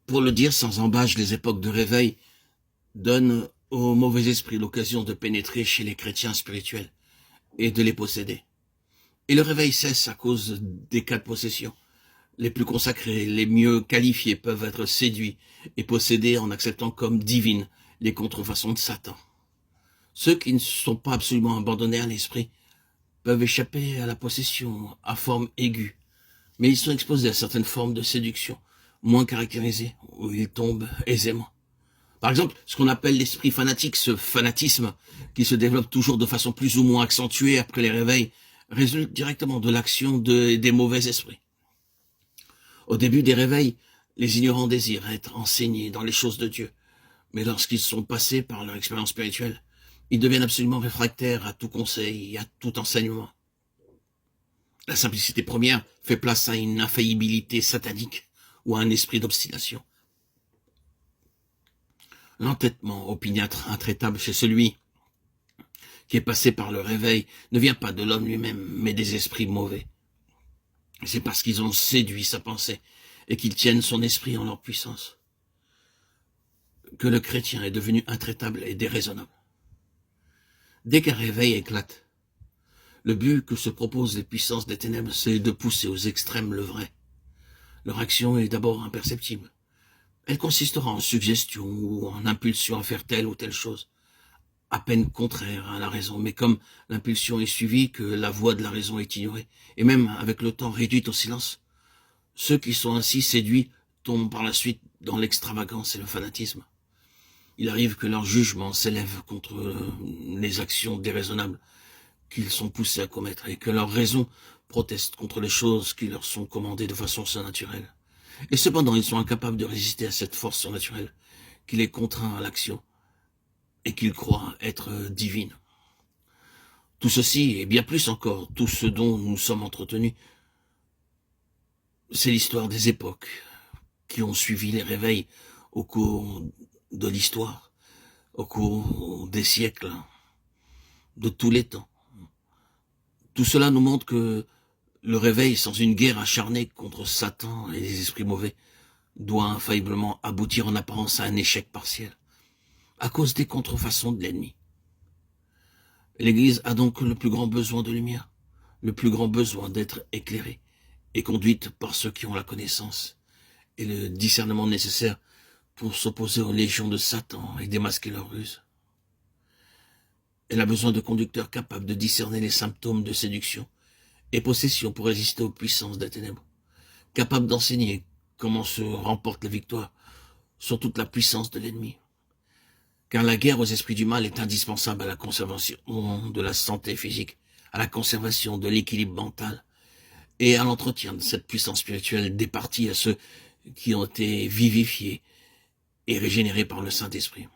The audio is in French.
Pour le dire sans embâche, les époques de réveil donnent aux mauvais esprits l'occasion de pénétrer chez les chrétiens spirituels et de les posséder. Et le réveil cesse à cause des cas de possession. Les plus consacrés, les mieux qualifiés peuvent être séduits et possédés en acceptant comme divines les contrefaçons de Satan. Ceux qui ne sont pas absolument abandonnés à l'esprit peuvent échapper à la possession à forme aiguë, mais ils sont exposés à certaines formes de séduction moins caractérisées, où ils tombent aisément. Par exemple, ce qu'on appelle l'esprit fanatique, ce fanatisme qui se développe toujours de façon plus ou moins accentuée après les réveils, résulte directement de l'action des mauvais esprits. Au début des réveils, les ignorants désirent être enseignés dans les choses de Dieu, mais lorsqu'ils sont passés par leur expérience spirituelle, ils deviennent absolument réfractaires à tout conseil et à tout enseignement. La simplicité première fait place à une infaillibilité satanique ou à un esprit d'obstination. L'entêtement opiniâtre intraitable chez celui qui est passé par le réveil ne vient pas de l'homme lui-même, mais des esprits mauvais. C'est parce qu'ils ont séduit sa pensée et qu'ils tiennent son esprit en leur puissance que le chrétien est devenu intraitable et déraisonnable. Dès qu'un réveil éclate, le but que se proposent les puissances des ténèbres, c'est de pousser aux extrêmes le vrai. Leur action est d'abord imperceptible. Elle consistera en suggestion ou en impulsion à faire telle ou telle chose, à peine contraire à la raison, mais comme l'impulsion est suivie, que la voix de la raison est ignorée, et même avec le temps réduite au silence, ceux qui sont ainsi séduits tombent par la suite dans l'extravagance et le fanatisme. Il arrive que leur jugement s'élève contre les actions déraisonnables qu'ils sont poussés à commettre, et que leur raison proteste contre les choses qui leur sont commandées de façon surnaturelle. Et cependant, ils sont incapables de résister à cette force surnaturelle qui les contraint à l'action et qu'ils croient être divine. Tout ceci, et bien plus encore, tout ce dont nous sommes entretenus, c'est l'histoire des époques qui ont suivi les réveils au cours de l'histoire, au cours des siècles, de tous les temps. Tout cela nous montre que le réveil, sans une guerre acharnée contre Satan et les esprits mauvais, doit infailliblement aboutir en apparence à un échec partiel, à cause des contrefaçons de l'ennemi. L'Église a donc le plus grand besoin de lumière, le plus grand besoin d'être éclairée et conduite par ceux qui ont la connaissance et le discernement nécessaire pour s'opposer aux légions de Satan et démasquer leurs ruses. Elle a besoin de conducteurs capables de discerner les symptômes de séduction et possession pour résister aux puissances des ténèbres, capables d'enseigner comment se remporte la victoire sur toute la puissance de l'ennemi. Car la guerre aux esprits du mal est indispensable à la conservation de la santé physique, à la conservation de l'équilibre mental et à l'entretien de cette puissance spirituelle départie à ceux qui ont été vivifiés et régénérés par le Saint-Esprit.